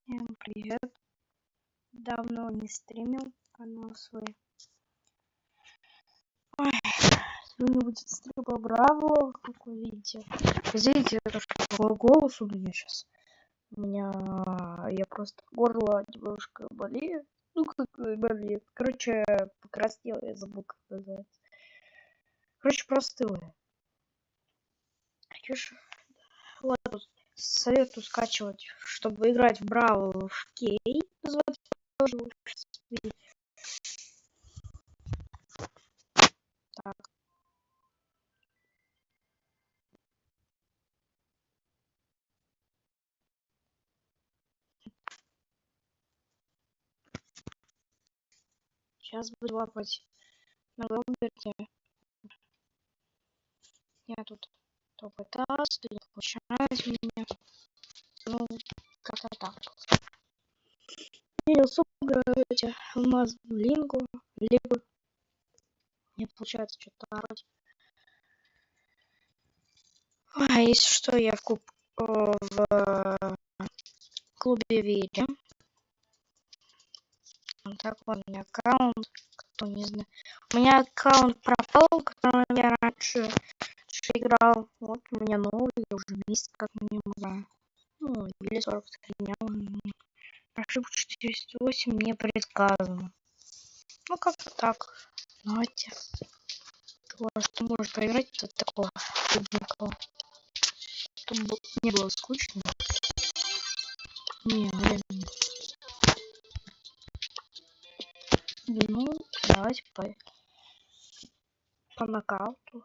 Всем привет! Давно не стримил канал свой. Ой, сегодня будет стрим по Бравлу, как вы видите. Извините, это что такой голос у меня сейчас. Я просто горло немножко болеет. Ну, как болеет. Короче, покраснел, я забыл, как называется. Короче, простыл. Ладно, советую скачивать, чтобы играть в Бравл в Кей. Называется тоже. Так. Сейчас буду лапать на Роберте. Я тут то пытался, то не получается у меня. Ну, как-то так. Я особо играю эти алмазную лингу, либо не получается что-то орать. А если что, я в клубе Вири. Вот так вот у меня аккаунт, кто не знает. У меня аккаунт пропал, которым я раньше играл. Вот у меня новый, уже месяц как минимум играю. Ну, или 43 дня. Ошибка 408 не предсказано. Ну, как-то так. Давайте. Что может проиграть тут такого клубненького. Чтобы не было скучно. Не, временно. Ну, давайте по нокауту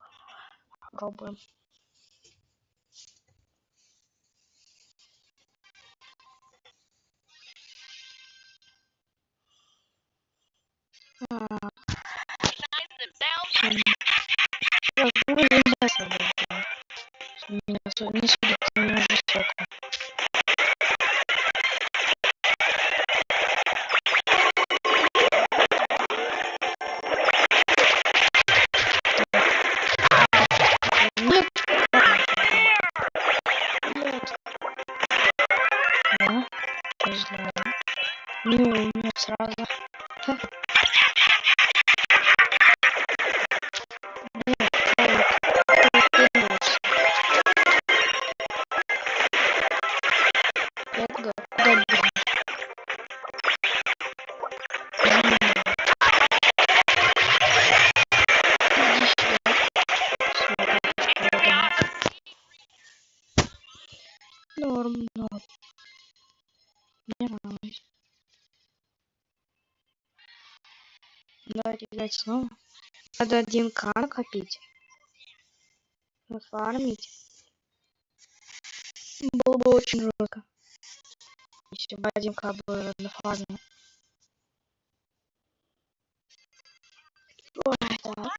попробуем. Не судите меня жестоко. Нет. Нет. Да, не знаю. Не умер сразу. Норм, норм. Мне нравится. Давайте играть снова. Надо 1К накопить. Нафармить. Было бы очень жестко. Если бы 1К было нафармить. Ой, так.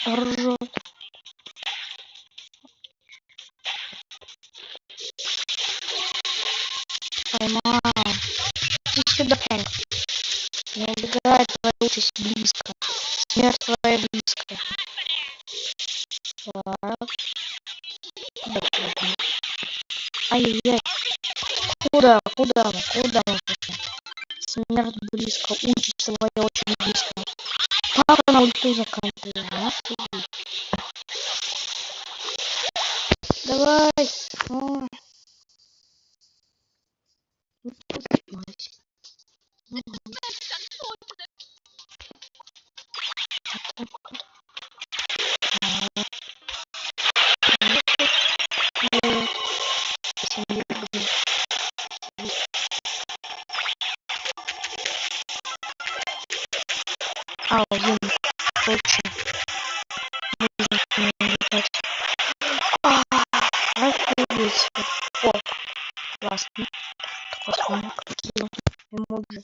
Ржет. Поймал. Иди сюда, Фрэнк. Не убегай, твоя участь близко. Смерть твоя близко. Так. Ай-яй-яй. Куда мы? Смерть близко. Участь твоя очень близко. Папа на ульту заканчивает. Давай. О. Блин, точно. Офигеть. О, классно. Классно. Какие эмоджи.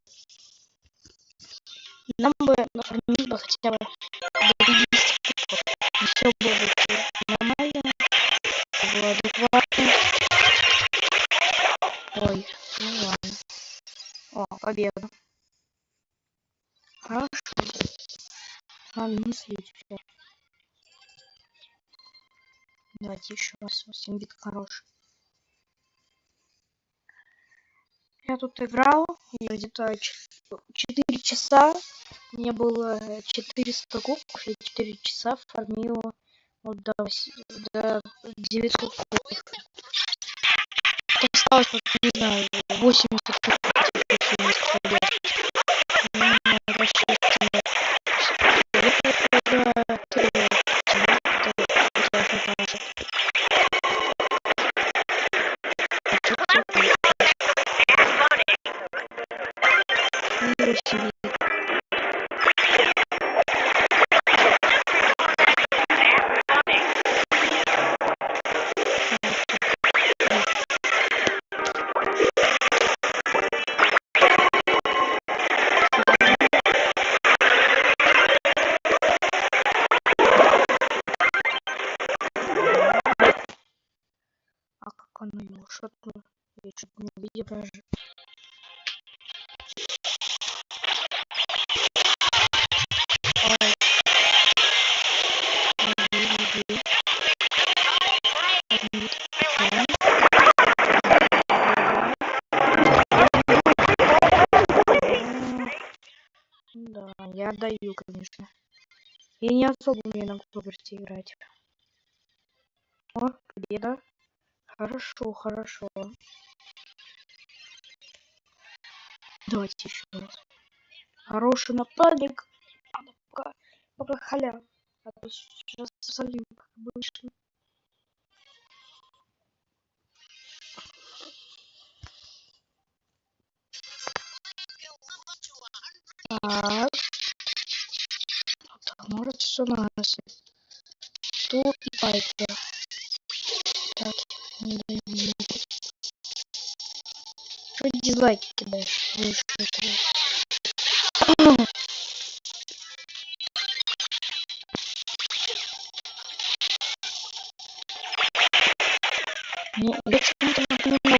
Нам бы нафармить бы хотя бы до 50 кубков. И все было бы нормально. Было адекватно. Ой, ну ладно. О, победа. Хорошо. Ладно, не слить все. Давайте еще раз. 8 бит хороший. я тут играл, и где-то 4 часа, мне было 400 кубков, и 4 часа фармил вот до 900 кубков. Осталось, вот, не знаю, 80 кубков. Оно его шотнуло. Я чуть не увидел даже. Да, я отдаю, конечно. Я не особо умею на Кловерте играть. О, победа. Хорошо, хорошо. Давайте еще раз. Хороший нападник. Пока халява. А то сейчас солим, как обычно. Так. Так, может все на нас. Тут и Пайпер. Так, не даю. Что дизлайки кидаешь? Ну, я почему-то напоминаю,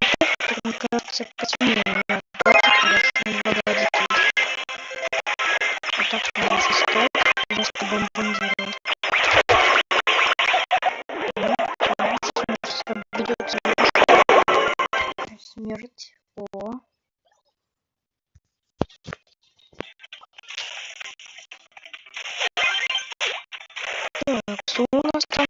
мне кажется, почему я хорошо не выводить. Вот так что можно стоит, просто бомбондировать. Смерть. О. Так, что у нас там?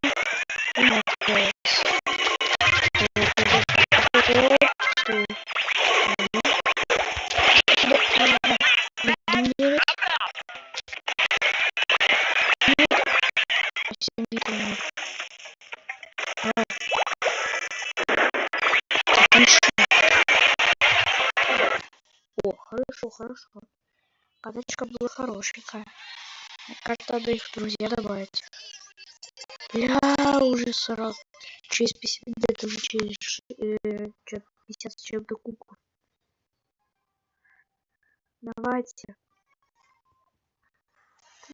О, хорошо, хорошо. Каточка была хорошенькая. Как-то надо их в друзья добавить. Бля, уже 40. Через 50 где-то уже через 50 с чем-то кубков. Давайте.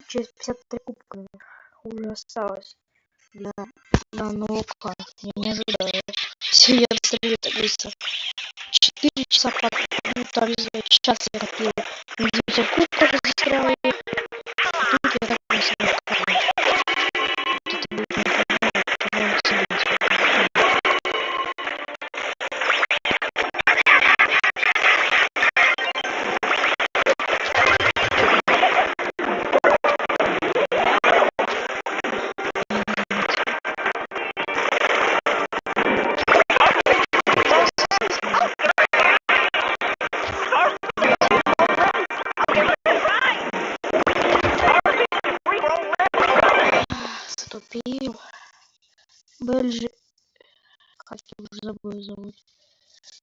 Через 53 кубка уже осталось. Для нового клана. Я не ожидаю. Все, я достаю так быстро. 4 часа по... Ну, там, сейчас я копил 900 кубков, застрял их. Тут я так не себе копил. Это будет не Ступил. Бельджи. Как я уже забыл зовут.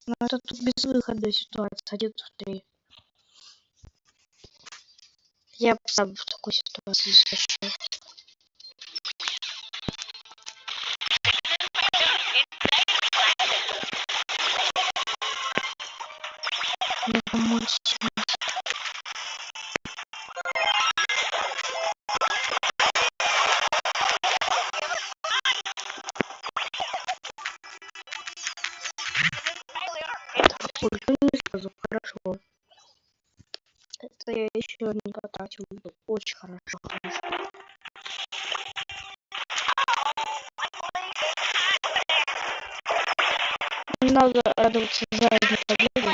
Но это тут безвыходная ситуация. 1-3. Я сам в такой ситуации зашел. Не помочь. Уже не сразу хорошо. Это я еще не потратил. Очень хорошо. Не надо радоваться за одну победу.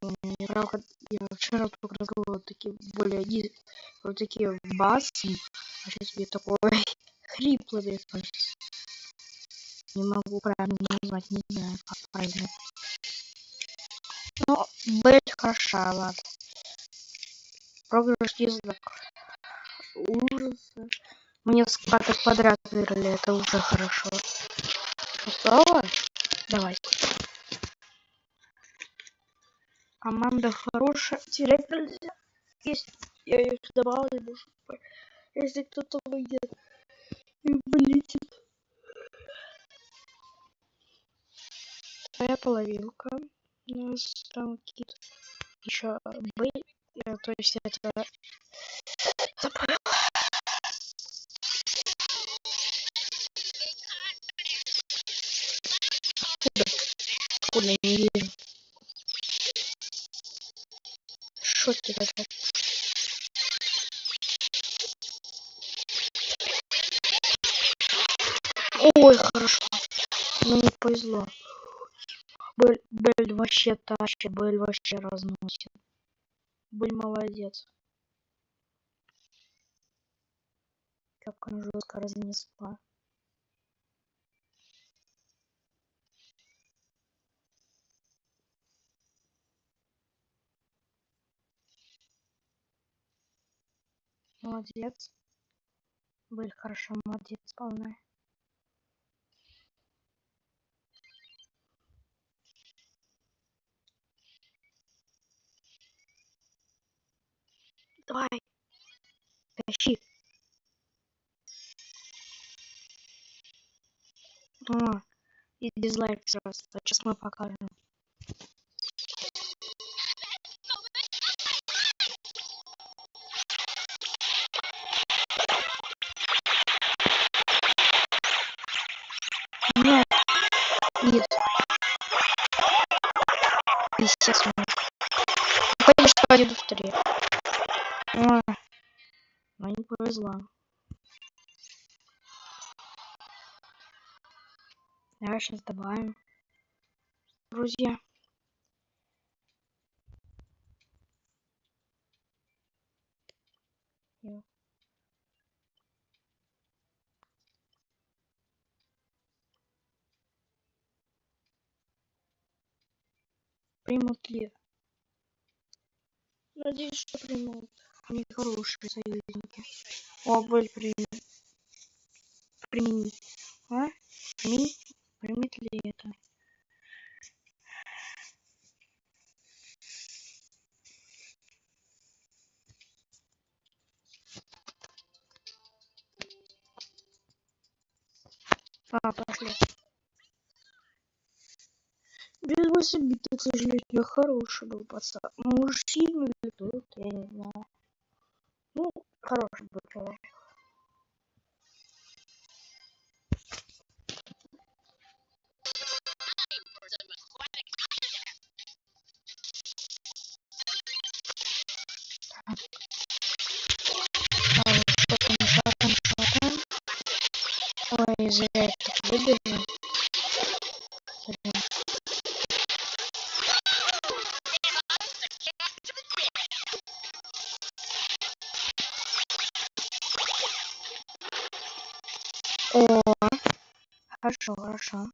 Я вчера только разговаривал такие более вот такие басы, а сейчас я такой хриплый, мне кажется. Не могу правильно назвать, не знаю, как правильно. Но быть хороша, ладно. Проигрыш язык. Ужасы. Мне скаты подряд выиграли, это уже хорошо. Готово? Давай. Команда хорошая, терять нельзя. Если я их добавлю, может быть. Если кто-то выйдет и вылетит. Твоя половинка. У нас там какие-то еще были. То есть я тебя забыл. Откуда не вижу. Что тебе так? Ой, хорошо. Ну не повезло. Бель вообще тащит, Бель вообще разносит. Бель молодец. Как она жестко разнесла. Молодец. Бель хорошо, молодец, полная. Давай. Тащи. О, и дизлайк сразу. Сейчас мы покажем. Нет. Нет. 50 минут. Ну, конечно, пойду быстрее. Ой, ну не повезло. Давай сейчас добавим. Друзья. Примут ли? Надеюсь, что примут. Они хорошие союзники. О, Бель примени. А? Примет ли это? Пошли. Без 8 бит, к сожалению, хороший был пацан. Может, сильный или тот, я не знаю. Ну, хороший был человек. Ой, зря я так выбежал. О, хорошо, хорошо.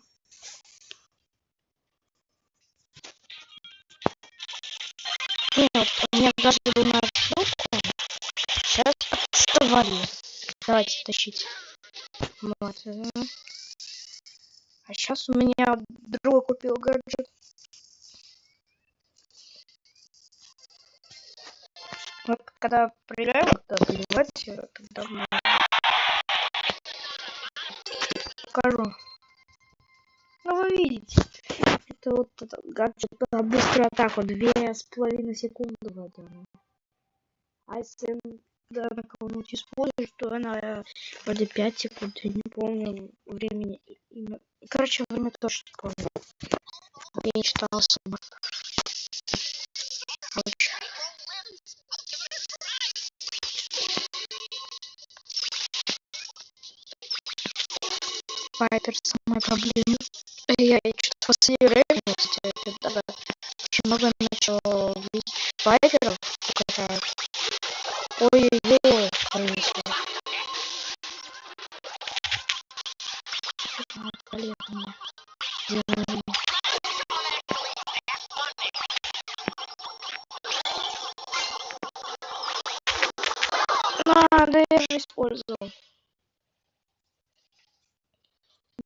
Нет, у меня даже был на штуку. Сейчас отставали. Давайте тащить. Вот. А сейчас у меня другой купил гаджет. Вот когда проверяю, когда заливать, тогда покажу. Ну вы видите, это вот этот гаджет на быструю атаку 2,5 секунды вроде. А если да, на кого-нибудь используешь, то она вроде 5 секунд, я не помню времени. Короче, время тоже не помню. Я не читал особо. Короче. Файтер самая проблема. Я что-то в последнее время, кстати, да, очень много начал видеть спайдеров, угрожают. Ой-ой-ой, пронесло. Что-то отвалило меня. Да я же использовал.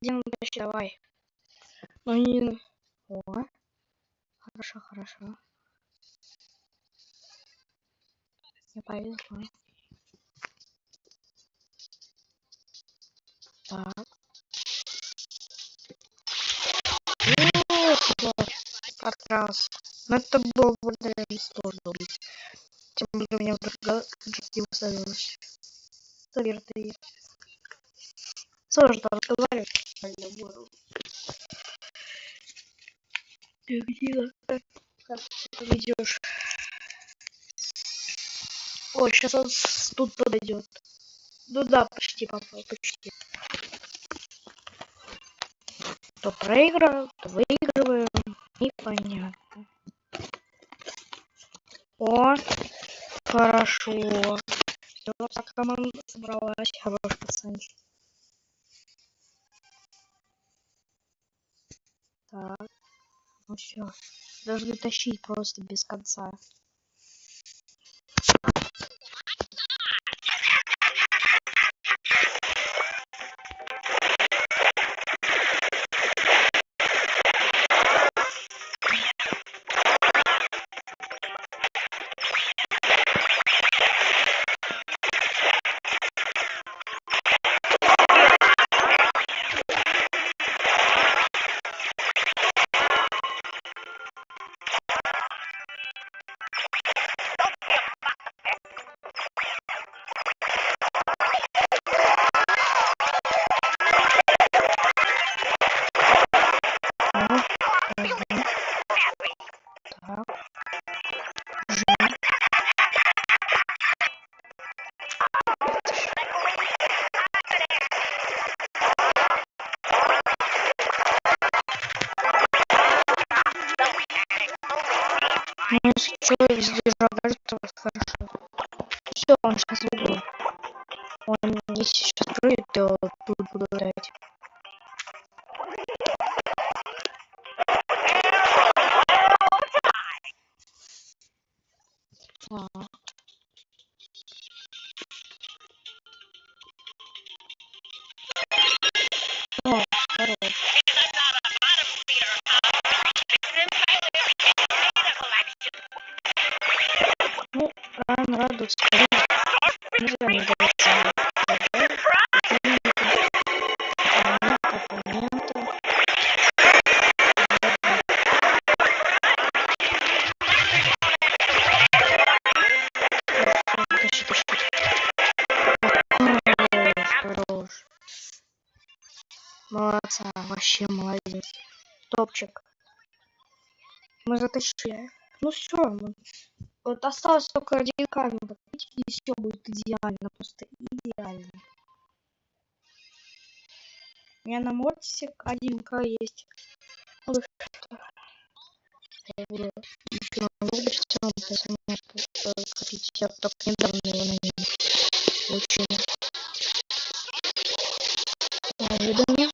Дима, давай. Ну не... О, хорошо, хорошо. Не повезло. Так. Как раз. Но это было благодаря сложно убить. Тем более у меня вдруг его ставилось. Наверное, сложно разговаривать. Ты где? Как ты ведешь? Ой, сейчас он тут подойдет. Ну да, почти попал, почти. То проигрываем, то выигрываем. Непонятно. О, хорошо. Все, так команда собралась. Хороший пацанчик. Так, ну все. Должны тащить просто без конца. Ну, что, сдержал, кажется, хорошо. Все, он сейчас выиграл. Он если сейчас прыгает, то тут буду дать. О, хорош. Ну, рано радуется, конечно. Не знаю, не дается. Хорош. Молодца, вообще молодец. Топчик. Мы затащили. Ну все, вот осталось только один камень, и все будет идеально, просто идеально. У меня на модсе 1К есть. Вот что. Я буду все равно персонаж копить. Я только недавно его на нем получил. Неожиданно.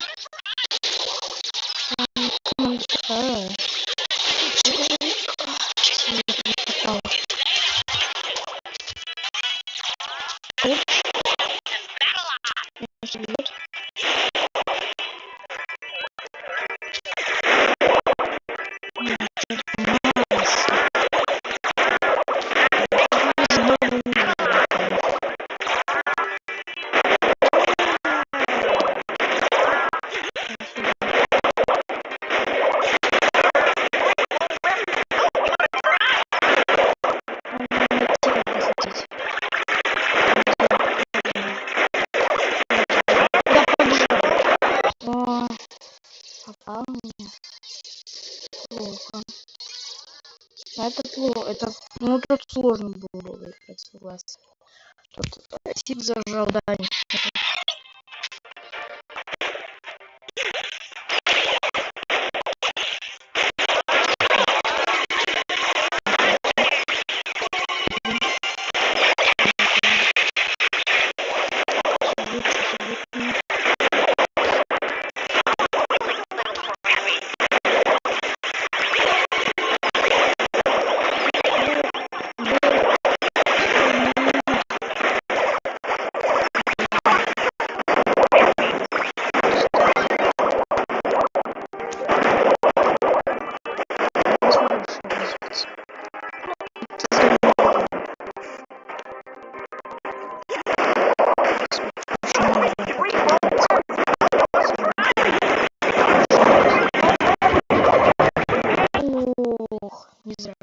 Попал меня. Плохо. Это плохо. Это, ну, тут сложно было выиграть, согласен. Тут Сид зажал, да.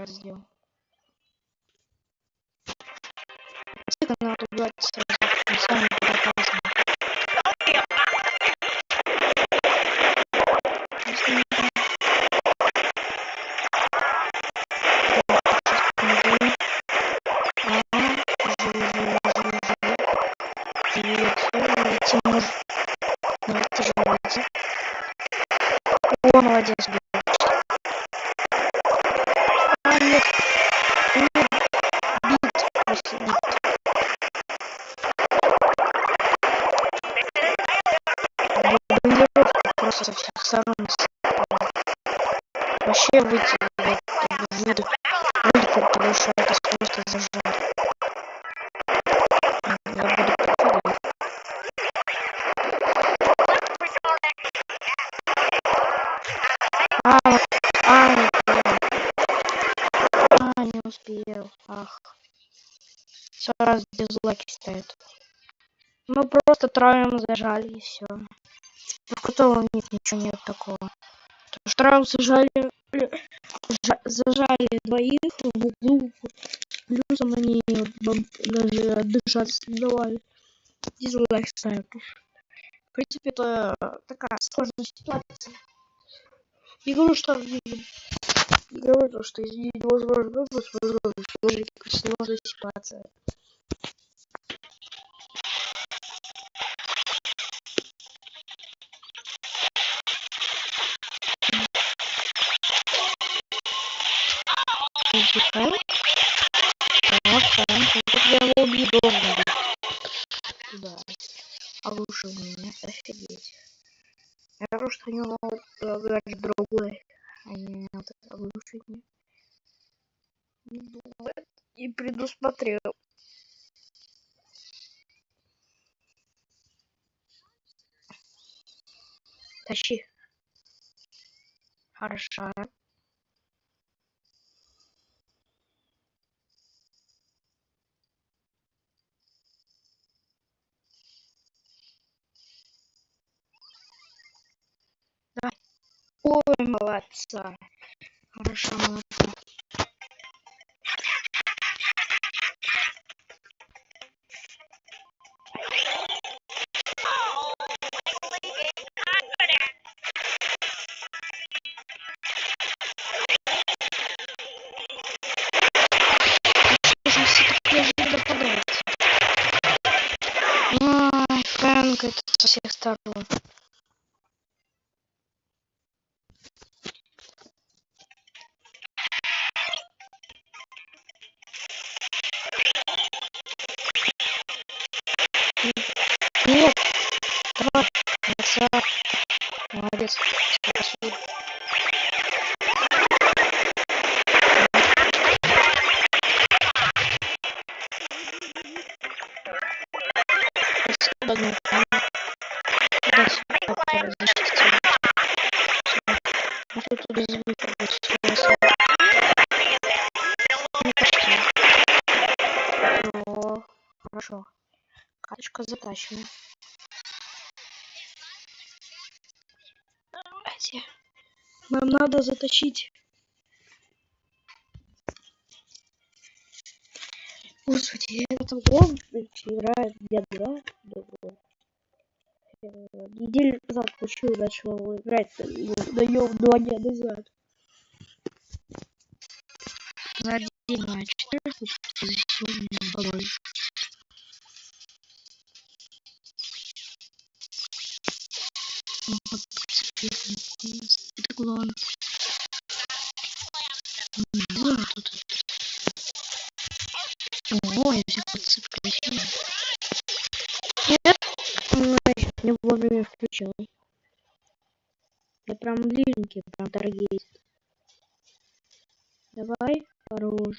сделал. Сколько надо убивать сразу? Он самый безопасный. Если не знаю. Тимур. Давайте живите. О, молодец. А, нет. Нет. Бит. Просто бит. Бомбардировка просто со всех сторон. Вообще выйти потому что это просто зажать. Я буду проходить. Не успел. Ах. Сразу дизлайки ставят. Мы просто троем зажали и все. В котором нет ничего нет такого. Троем зажали двоих в углу. Плюсом они даже отдышаться не давали. Дизлайк ставят. В принципе, это такая сложная ситуация. Я говорю, что изменить невозможно, сложная ситуация. Я его убью должен быть. Да. Оглушил меня, офигеть. Я говорю, что они могут говорить другой, а не оглушить меня. Не думает и предусмотрел. Тащи. Хорошо. Давай. Ой, молодца. Хорошо, молодца. Фрэнк это со всех сторон. Нет, давай, молодец, спасибо. Хорошо. Каточка затащена. Нам надо затащить. Господи, этот гол играет дед, да? Неделю назад получил, начал играть, даем 2 дня назад. За 1-4 сегодня побой. Это главное. Да, тут. О, я все подцепил. Нет, не вовремя включил. Я прям длинненький, прям торгеет. Давай, хорошо.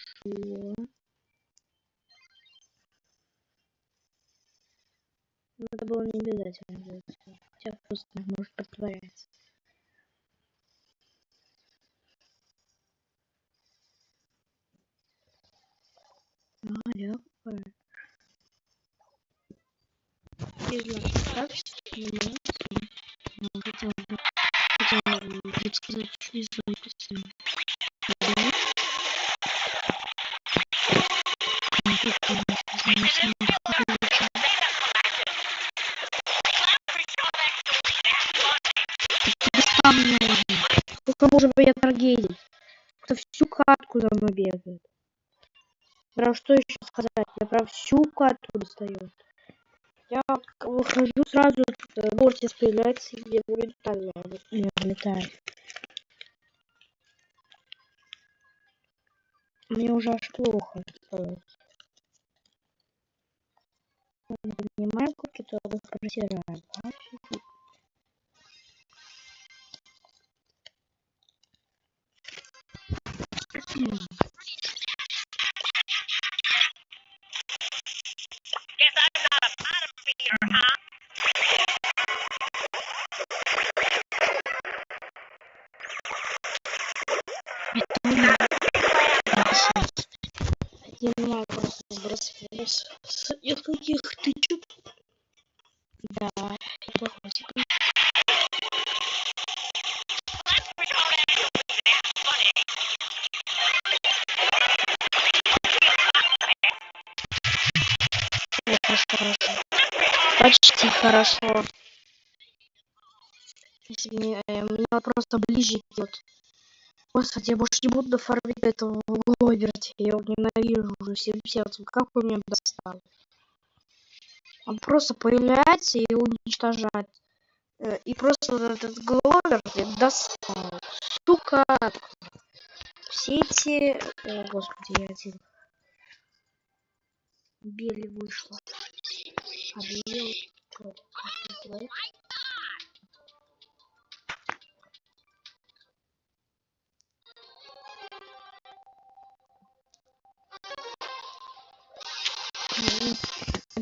Но это было не обязательно делать. Хотя просто может притворяться. Легко. Так, хотел бы предсказать, что из Сколько может быть трагедий? Кто всю катку за мной бегает. Прям что еще сказать? Я прям всю катку достаю. Я выхожу сразу, Мортис появляется, и я улетаю. Я улетаю. Мне уже аж плохо. Я не понимаю, как это просирает. Я меня просто сбросили с нескольких тычек. Да, это хватит. Хорошо. Почти хорошо. Если меня просто ближе идет. Господи, я больше не буду фармить этого Гловерти. Я его ненавижу уже всем сердцем. Как он меня достал? Он просто появляется и уничтожает. И просто вот этот Гловерти достал. Сука! Все эти... О, господи, я один. Бели вышла. А белый...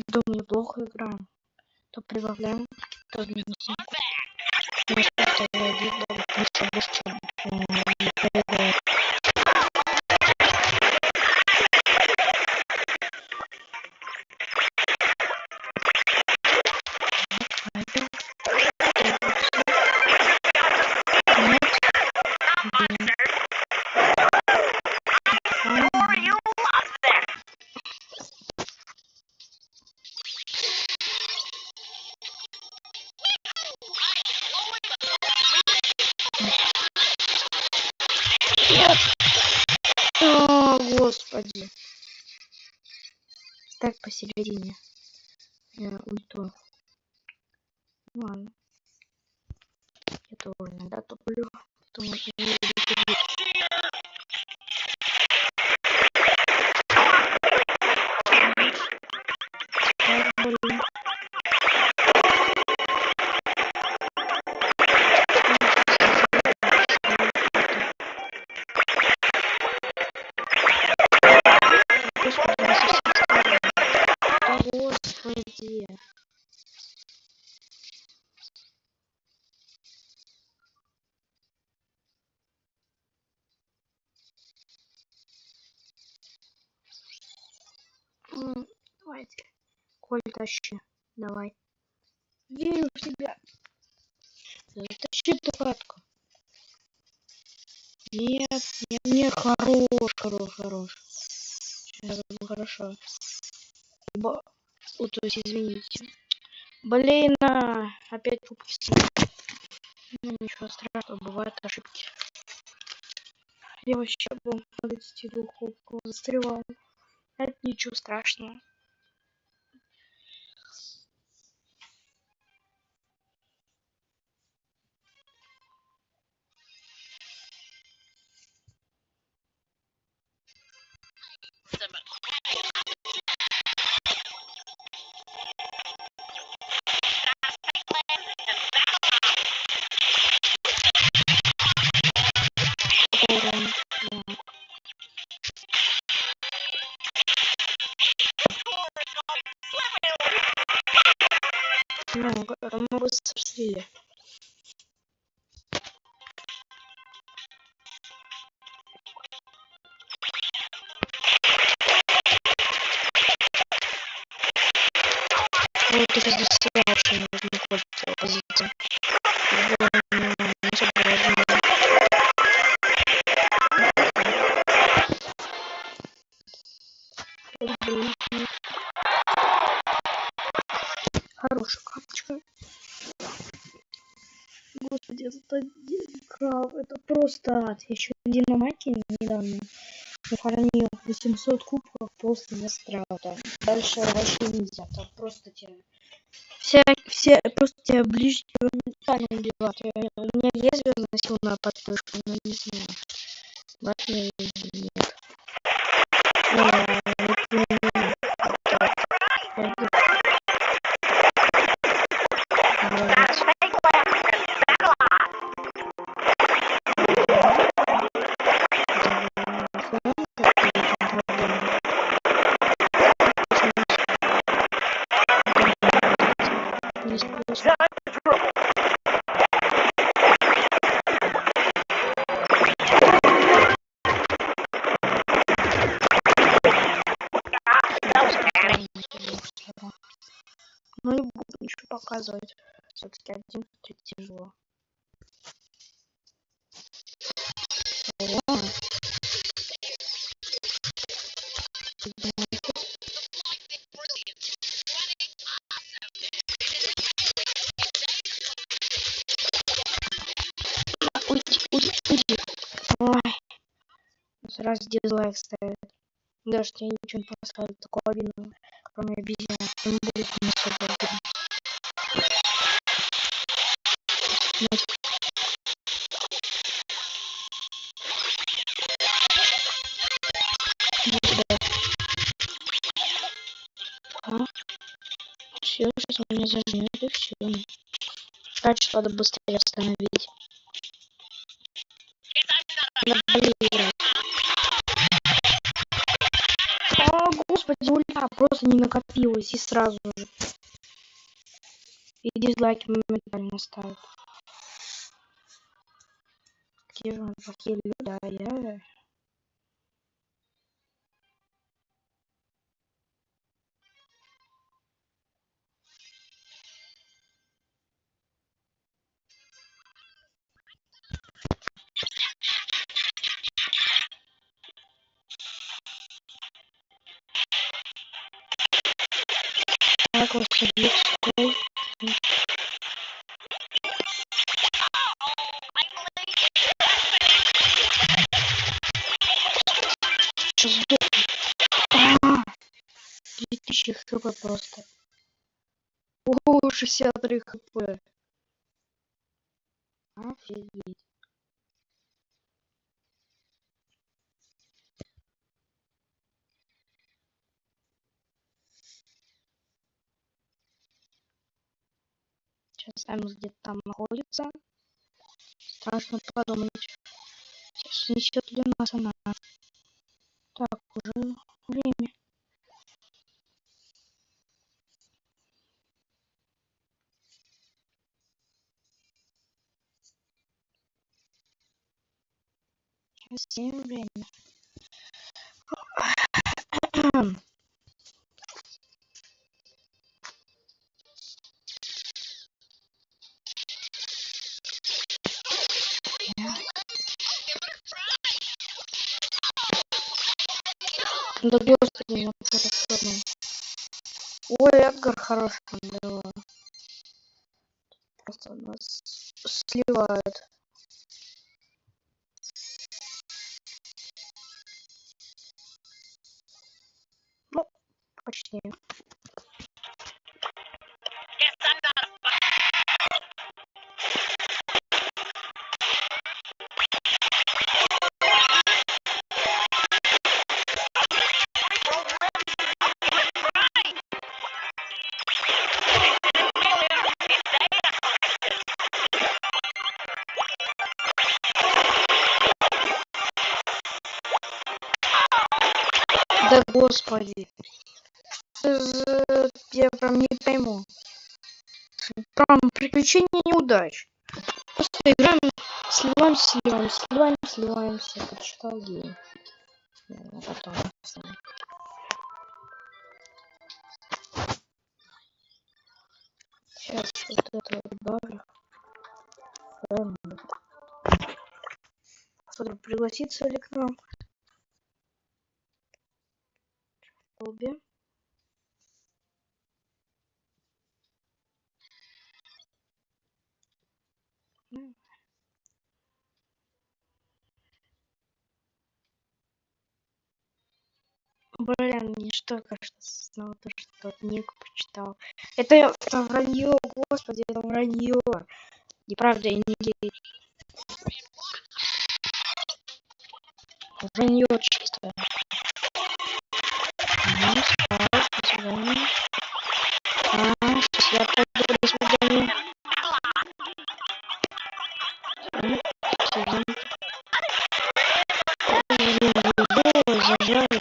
Думаю, неплохо играем. То прибавляем, то минусим. О, господи. Так посередине. Ульту. Ладно. Я тоже иногда туплю. Потому что не люблю туплю. Блин. Господи. Давайте. Коль, тащи. Давай. Верю в тебя. Тащи эту катку. Нет, нет, хорош. Сейчас было хорошо. Вот, то есть, извините. Блин, опять пупси. Ну, ничего страшного, бывают ошибки. Я вообще был на 22 около застревал. Это ничего страшного. Ну, мы быстро слили. Вот это здесь очень нужно пользоваться позицией. Блин. хорошая карточка. Господи, это один краб. Это просто ад. Я еще в Динамайке недавно нафармил 800 кубков просто на страута. Дальше вообще нельзя. Там просто тебя... Все просто тебя ближе моментально убивают. У меня есть звездная сила на подпушку, но не знаю. Важно или нет. Ну не буду ничего показывать. Все-таки один тяжело. Уйди. Ой. Раз дизлайк ставит. Даже я ничего не поставил такого видного, кроме обезьян. Он будет не особо видно. Все, сейчас меня зажмет и все. Дальше надо быстрее остановить. О, господи, ульта просто не накопилась и сразу же. И дизлайки моментально ставят. Где же он, плохие люди, а я... Так, вот садись, стой. Сейчас сдохну. 2000 хп просто. О, 63 хп. Офигеть. Сейчас Эмс где-то там находится. Страшно подумать. Сейчас несет ли нас она. Так, уже время. Сейчас 7 время. Да господи, ну хорошо. Ой, Эдгар хороший был. Просто нас сливает. Ну, почти. Да господи. Я прям не пойму. Прям приключения неудач. Просто играем, сливаемся. Почитал гейм. Потом. Сейчас вот это добавлю. Посмотрим, пригласится ли к нам. Обе. Блин, я что, кажется, снова то, что тот ник почитал. Это вранье, господи, это вранье. Неправда, я не гей. Вранье чистое. Ну, спать, до свидания. Сейчас я пойду, до свидания. Сидим. Ой, зажали.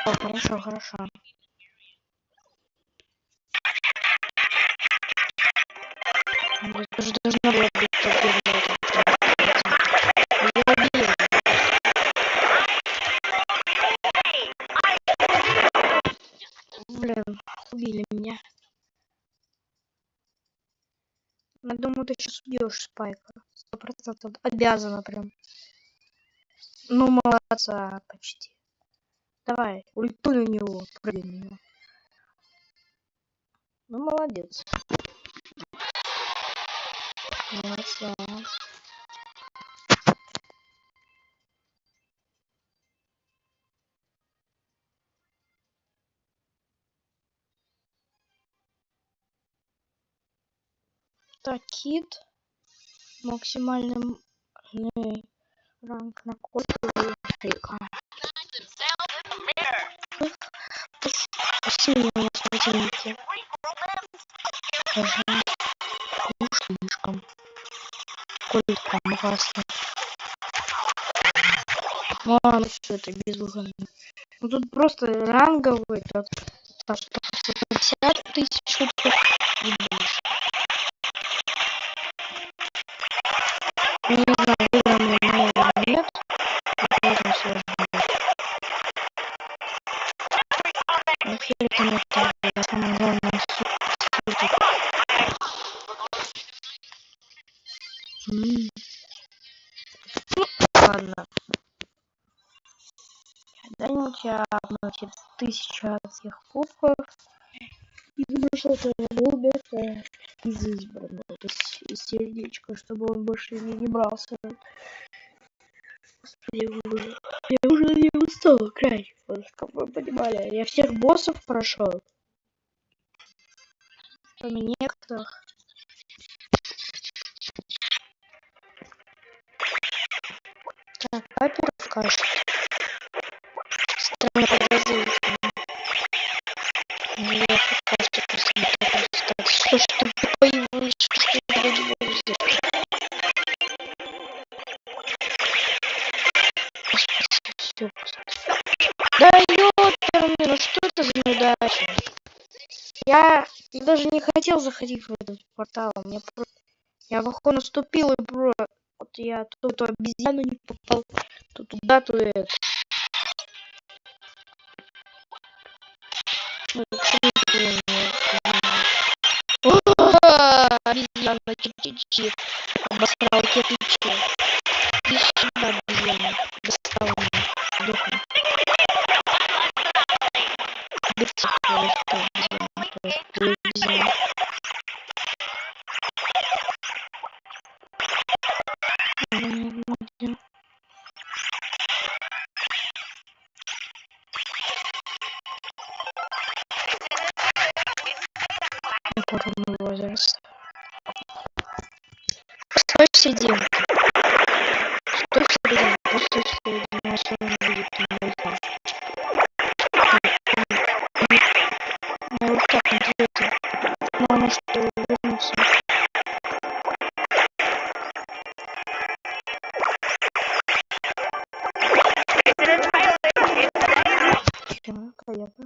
О, хорошо, хорошо. Это же должно было быть победа. Блин, убили меня. Я думаю, ты сейчас убьешь Спайка. 100%. Обязана прям. Ну, молодца, почти. Давай, ультуй на него, прыгай на него. Ну, молодец. Молодца. Так, кит. Максимальный ранг на кольку. Сильно у нас противники. Даже ну, слишком. Коль прям опасно. Ладно, все это безвыходно. Ну тут просто ранговый, тут 150 тысяч и больше. Я не знаю, выиграем ли мы или нет. Это очень сложно. Но Ферика нет, это самое главное. Ну, ладно. Дай у тебя 1000 этих кубков. И думаю, что это любит из избранного. То есть из сердечка, чтобы он больше не брался. Господи, я уже не устала играть. Как вы понимали, я всех боссов прошел. Кроме некоторых. Так, папер скажет. Странно подразумевает. Я покажу, просто не так достать. Что ж ты боюсь, что ты боюсь. Да ёперный, ну что это за неудача? Я даже не хотел заходить в этот портал. Я в охоту наступил и вот я то эту обезьяну не попал, то туда, то это. Обезьяна, кирпичи. Обосрал кирпичи. И сюда, обезьяна. Достала меня. Сдохни. Дырцы, обезьяна. Неформный возраст. Стой в серединке. Стой в серединке. Просто стой. Думаю, что он будет на ультах. На ультах не делайте. Но она что, вернется. Понятно.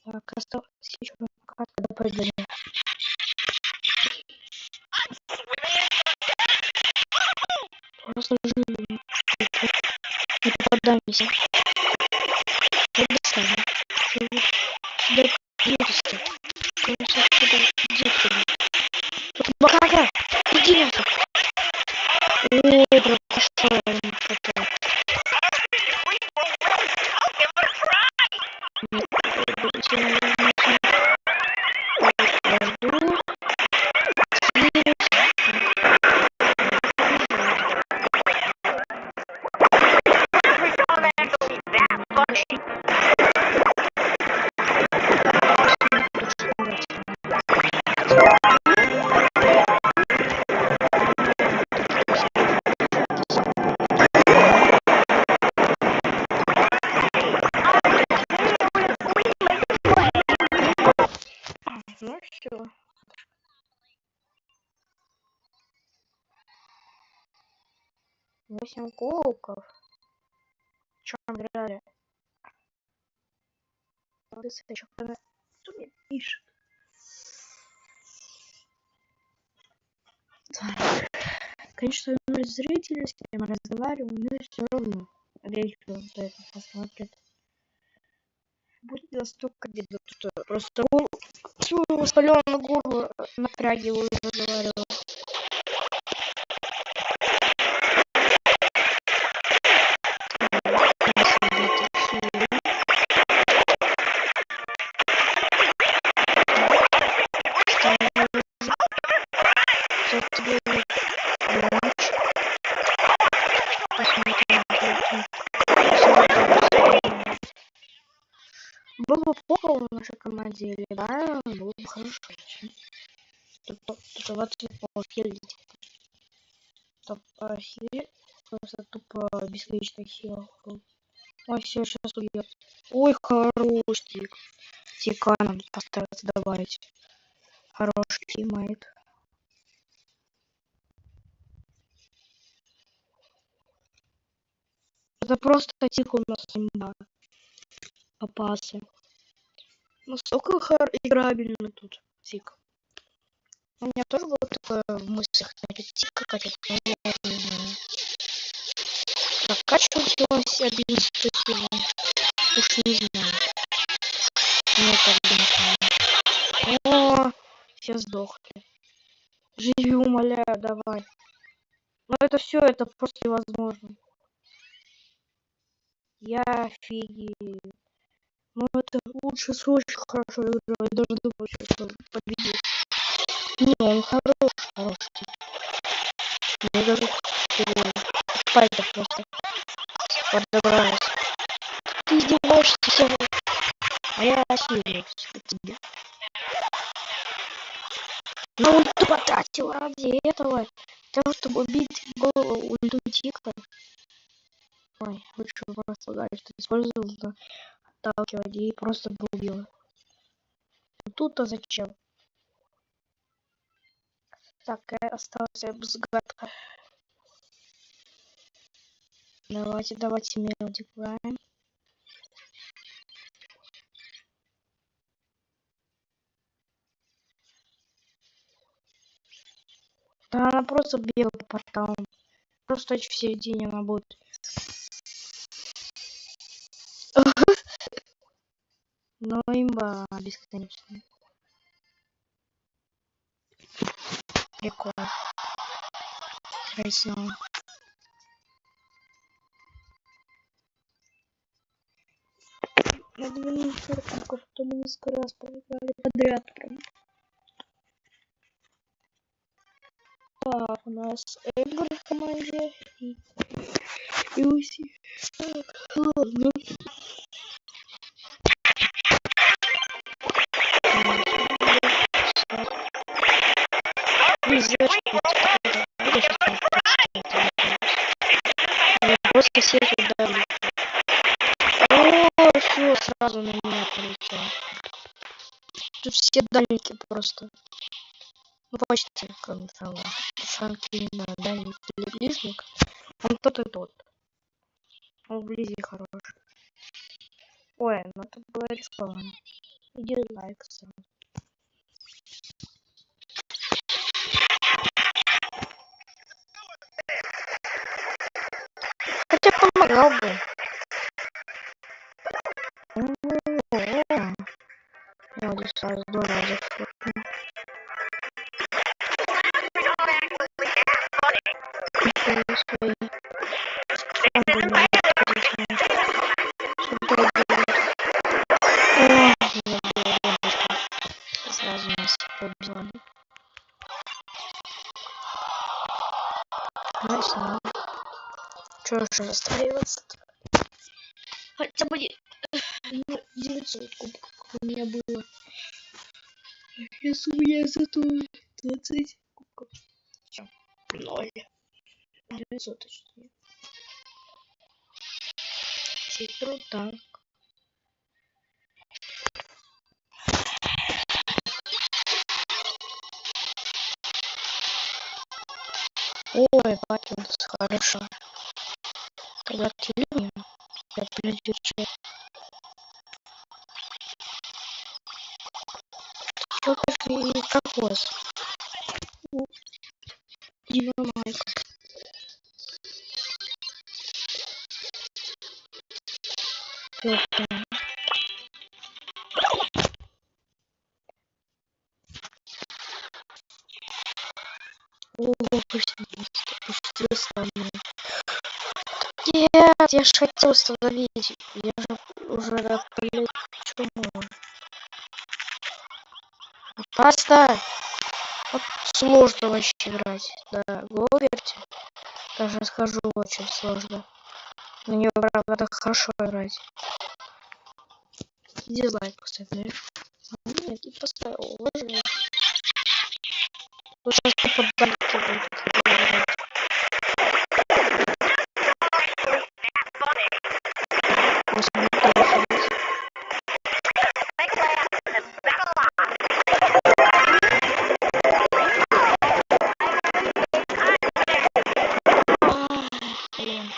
Так, осталось еще кратко до продвижения. Просто живи. Не попадаемся. Я достану. Сюда едете. Конечно, сюда. Где ты? Тут бака! Иди нафиг! О, прошел один потом. 8 кубков. Чем играли? Что мне пишет? Так. Конечно, мой зритель, с кем я разговариваю, мне все равно. Речку за это посмотрит. Будет настолько обидно, что просто свою воспаленную горло напрягиваю и разговариваю. Было бы плохо в нашей команде или да, было бы хорошо. Тут вот хилить. Хилить просто тупо бесконечная сила. Ой, все, сейчас убьет. Ой, хорош тик. Тика надо постараться добавить. Хороший тиммейт. Это просто тик у нас имба. Попался. Настолько играбельно тут тик. У меня тоже было такое в мыслях, тик какая-то, но я не знаю. Прокачивать его 11 сезон. Уж не знаю. Мне так не знаю. О, все сдохли. Живи, умоляю, давай. Но это все, это просто невозможно. Я офигею. Ну это лучше с очень хорошо играть. Даже думаю, что победит. Не, он хороший. Мне даже Пайпер просто подобралась. Ты издеваешься всем, а я осмеюсь по тебе. Но он потратил ради этого, того, чтобы убить голову ульту Тика. Ой, лучше бы просто ударить, что использовал, но отталкивать и просто бы убил. Тут-то зачем? Так, остался взгадка. Давайте мелодик играем. Да она просто бегает по порталам. Просто в середине она будет. Но имба бесконечная. Прикольно. Красиво. На 2 минуты 40 кубков, то мы несколько раз проиграли подряд прям. Так, у нас Эдгар в команде и Юси. Ладно. Просто сеть ударили. О, все, сразу на меня полетело. Тут все дальники просто. Ну почти, кроме того. Франки на дальник или ближник. Он тот и тот. Он вблизи хорош. Ой, ну это было рискованно. Иди лайк сразу. Хотя помогал бы. Я вот сразу здорово зафотну. Сразу нас побежали. Начнем. Чё еще расстраиваться? Хотя бы 900 кубков у меня было. Сейчас у меня зато 20 кубков. Чё? 0. 900 точнее. Цифру так. Ой, Пакинс, хорошо. Тогда ты мне придет чек. Что так и кокос? Динамайк. Ого, почти сломал. Нет, я же хотел остановить. Я же уже почему? Поставь. Вот сложно вообще играть. Да, Говерти. Даже скажу, очень сложно. На нее, правда, хорошо играть. Дизлайк поставь, да? Нет, не поставил. Ложи. Лучше подарки будут. Блин.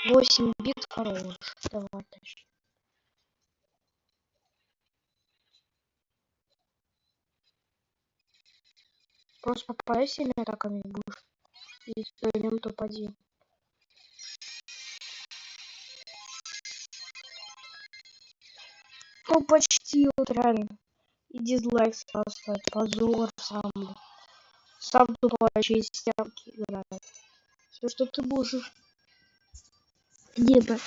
8 бит хорош. Давай дальше. Просто попадай всеми атаками будешь. И стоим топ-1. Ну почти вот реально. И дизлайк поставить. Позор сам. Сам тупо через стенки играет. Все, что ты можешь. Где бы?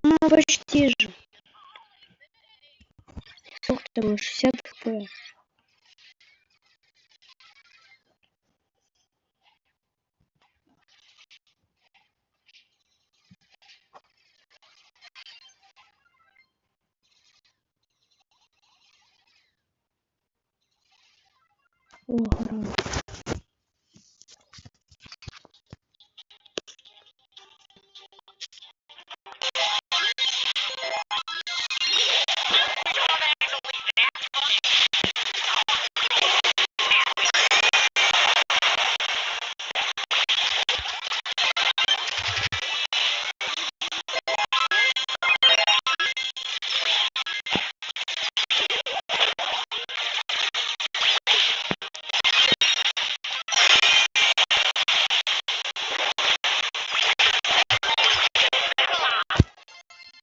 Ну почти же. Сколько там? 60 хп. Ого.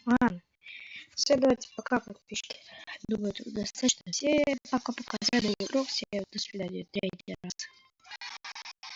Ладно. Все, давайте пока, подписчики. Думаю, это достаточно. Все пока-пока. С вами игрок. Всем до свидания. Третий раз.